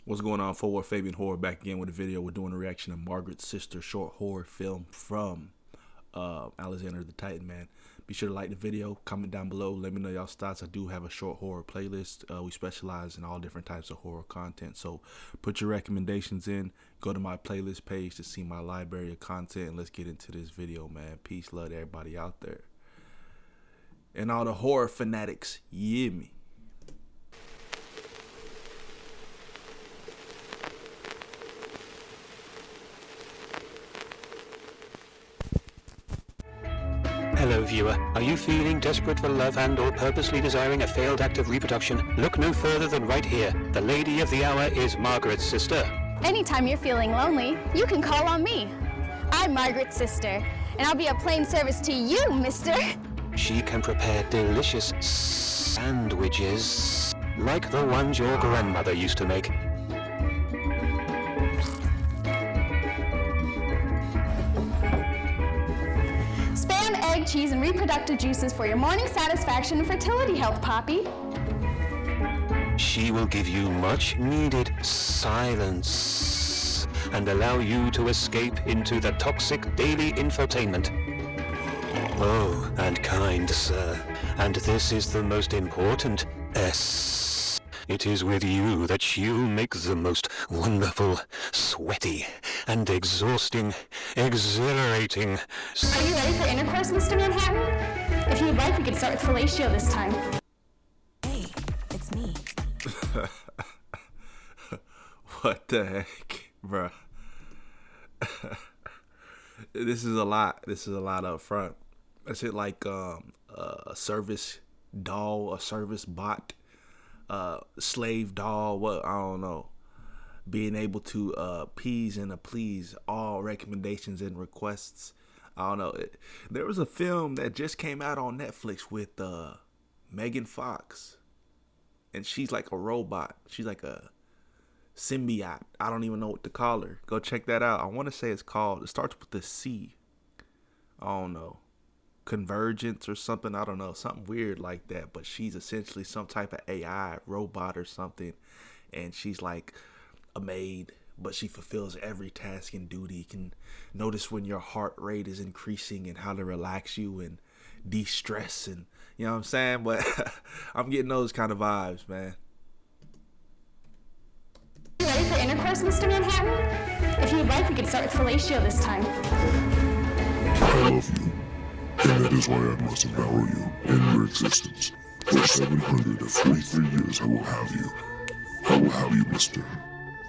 What's going on, forward Fabian Horror back again with a video. We're doing a reaction to Margaret's Sister short horror film from Alexander the Titan, man. Be sure to like the video, comment down below, let me know y'all's thoughts. I do have a short horror playlist. We specialize in all different types of horror content, so put your recommendations in. Go to my playlist page to see my library of content, and let's get into this video, man. Peace, love to everybody out there. And all the horror fanatics, you hear me? Hello viewer, are you feeling desperate for love and or purposely desiring a failed act of reproduction? Look no further than right here. The lady of the hour is Margaret's sister. Anytime you're feeling lonely, you can call on me. I'm Margaret's sister, and I'll be a plain service to you, mister. She can prepare delicious sandwiches, like the ones your grandmother used to make. Spam, egg, cheese, and reproductive juices for your morning satisfaction and fertility health, Poppy. She will give you much needed silence and allow you to escape into the toxic daily infotainment. Oh, and kind sir, and this is the most important S. It is with you that she'll make the most wonderful, sweaty, and exhausting, exhilarating... Are you ready for intercourse, Mr. Manhattan? If you'd like, we could start with fellatio this time. Hey, it's me. What the heck, bruh? This is a lot. This is a lot up front. Is it like a service doll, a service bot, slave doll? What, I don't know. Being able to appease and please all recommendations and requests. I don't know. There was a film that just came out on Netflix with Megan Fox, and she's like a robot. She's like a symbiote. I don't even know what to call her. Go check that out. I want to say it starts with a C. I don't know. Convergence or something. I don't know. Something weird like that. But she's essentially some type of AI robot or something. And she's like a maid, but she fulfills every task and duty. Can notice when your heart rate is increasing and how to relax you and de-stress, and you know what I'm saying? But I'm getting those kind of vibes, man. You ready for intercourse, Mr. Manhattan? If you'd like, we could start with fellatio this time. I love you, and that is why I must devour you and your existence. For 743 years I will have you. I will have you, mister.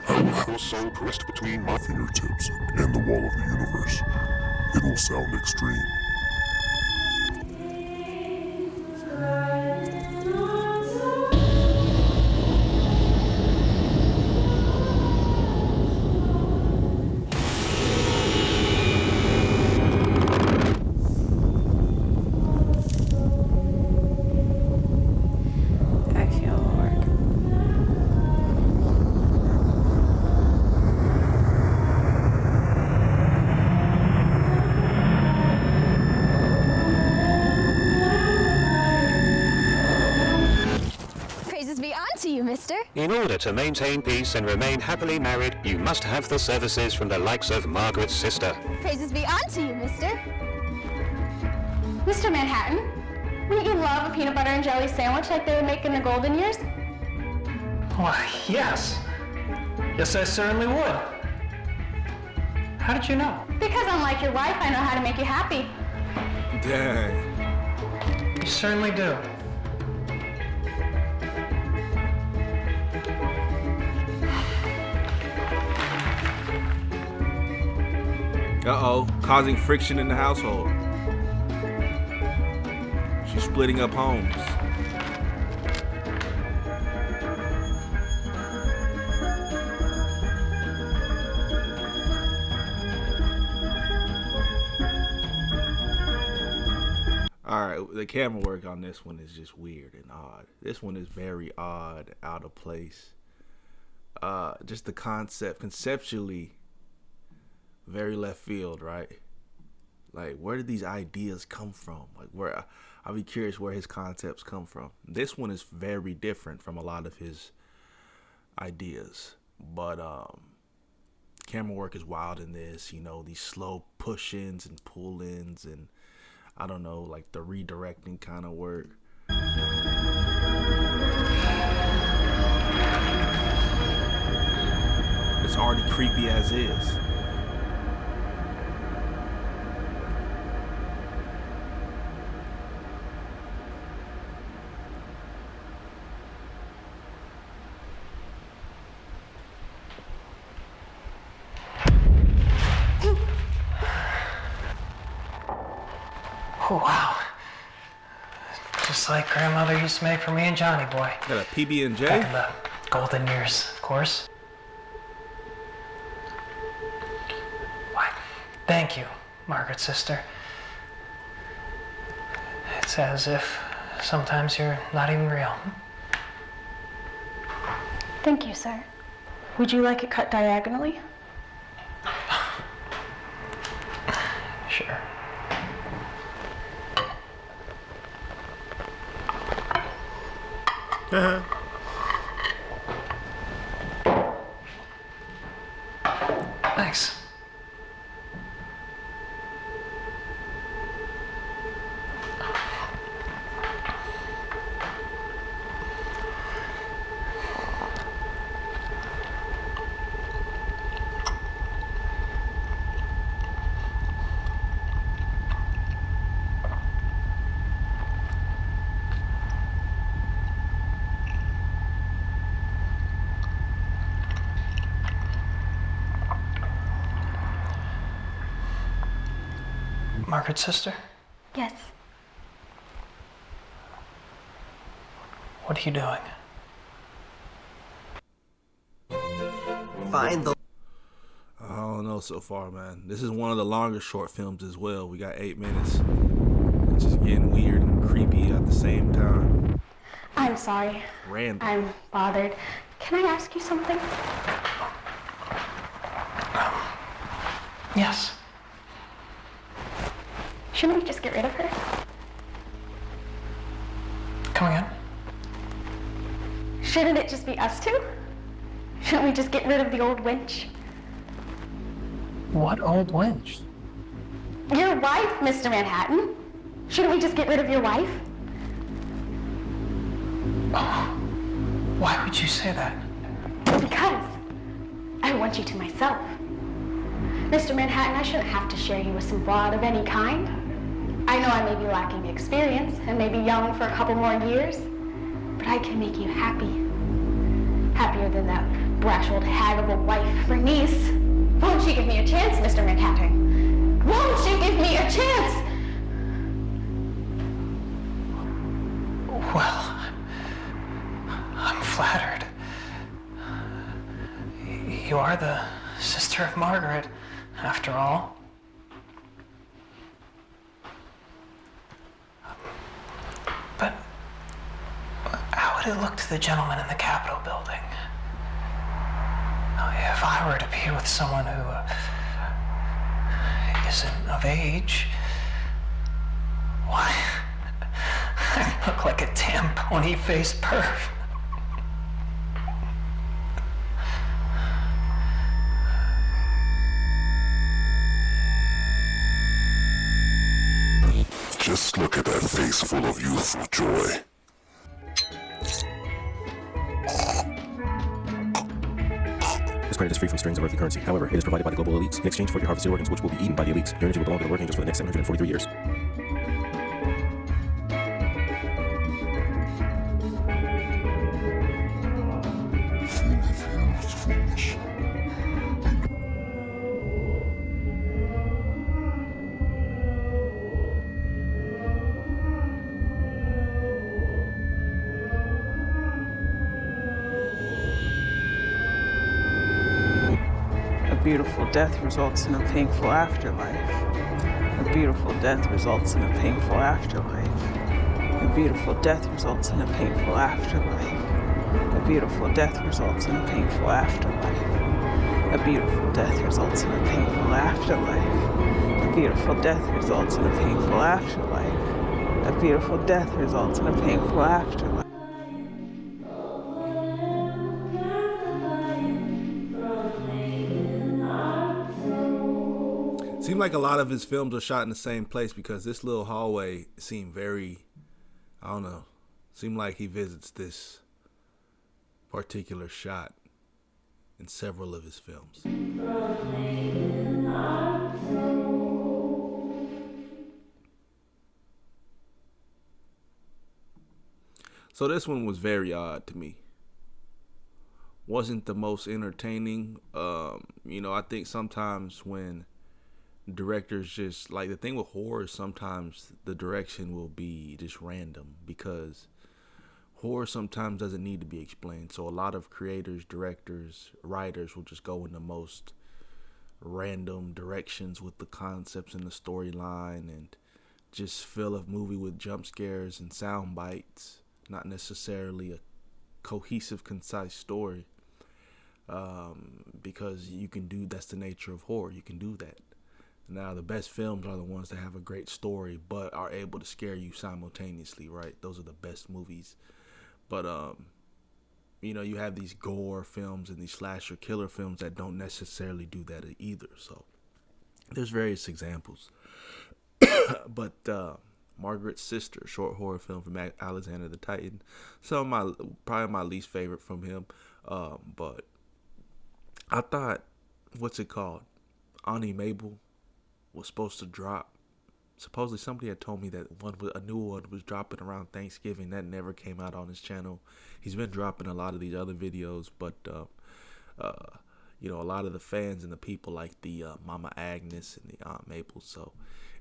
I will have your soul pressed between my fingertips and the wall of the universe. It will sound extreme. To you, mister. In order to maintain peace and remain happily married, you must have the services from the likes of Margaret's sister. Praises be unto you, mister. Mr. Manhattan, wouldn't you love a peanut butter and jelly sandwich like they would make in the golden years? Why, yes. Yes, I certainly would. How did you know? Because unlike your wife, I know how to make you happy. Dang. You certainly do. Uh-oh, causing friction in the household. She's splitting up homes. Alright, the camera work on this one is just weird and odd. This one is very odd, out of place. Just the concept, conceptually, very left field, right? Like, where did these ideas come from? Like, where I'll be curious where his concepts come from. This one is very different from a lot of his ideas. But camera work is wild in this. You know, these slow push-ins and pull-ins, and I don't know, like the redirecting kind of work. It's already creepy as is. Oh, wow. Just like grandmother used to make for me and Johnny boy. Got a PB&J? Back in the golden years, of course. Why, thank you, Margaret, sister. It's as if sometimes you're not even real. Thank you, sir. Would you like it cut diagonally? Sure. Thanks. Margaret's sister? Yes. What are you doing? Find the I don't know so far, man. This is one of the longer short films as well. We got 8 minutes. It's just getting weird and creepy at the same time. I'm sorry. Random. I'm bothered. Can I ask you something? Yes. Shouldn't we just get rid of her? Come again? Shouldn't it just be us two? Shouldn't we just get rid of the old wench? What old wench? Your wife, Mr. Manhattan. Shouldn't we just get rid of your wife? Why would you say that? Because I want you to myself. Mr. Manhattan, I shouldn't have to share you with some broad of any kind. I know I may be lacking experience and may be young for a couple more years, but I can make you happy. Happier than that brash old hag of a wife, Bernice. Won't you give me a chance, Mr. Manhattan? Won't you give me a chance? Well, I'm flattered. You are the sister of Margaret, after all. But how would it look to the gentleman in the Capitol building? If I were to be with someone who isn't of age, why, I look like a damn pony-faced perv. Just look at that face full of youthful joy. This credit is free from strings of earthly currency. However, it is provided by the global elites in exchange for your harvested organs, which will be eaten by the elites. Your energy will belong to the work angels for the next 743 years. Full of youthfulness. A beautiful death results in a painful afterlife. A beautiful death results in a painful afterlife. A beautiful death results in a painful afterlife. A beautiful death results in a painful afterlife. A beautiful death results in a painful afterlife. A beautiful death results in a painful afterlife. A beautiful death results in a painful afterlife. Seemed like a lot of his films are shot in the same place because this little hallway seemed very, I don't know, seemed like he visits this particular shot in several of his films. So this one was very odd to me. Wasn't the most entertaining. I think sometimes when directors just like the thing with horror, sometimes the direction will be just random because horror sometimes doesn't need to be explained. So a lot of creators, directors, writers will just go in the most random directions with the concepts and the storyline and just fill a movie with jump scares and sound bites, not necessarily a cohesive, concise story. Because you can do, that's the nature of horror. You can do that. Now, the best films are the ones that have a great story, but are able to scare you simultaneously, right? Those are the best movies. But, you have these gore films and these slasher killer films that don't necessarily do that either. So, there's various examples. But, Margaret's Sister, short horror film from Alexander the Titan. Probably my least favorite from him. But I thought, what's it called? Ani Mabel was supposed to drop. Supposedly somebody had told me that a new one was dropping around Thanksgiving. That never came out on his channel. He's been dropping a lot of these other videos, but a lot of the fans and the people like the Mama Agnes and the Aunt Mabel. So,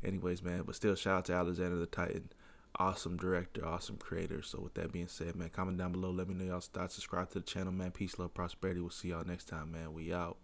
anyways, man, but still, shout out to Alexander the Titan. Awesome director, awesome creator. So with that being said, man, comment down below. Let me know y'all's thoughts. Subscribe to the channel, man. Peace, love, prosperity. We'll see y'all next time, man. We out.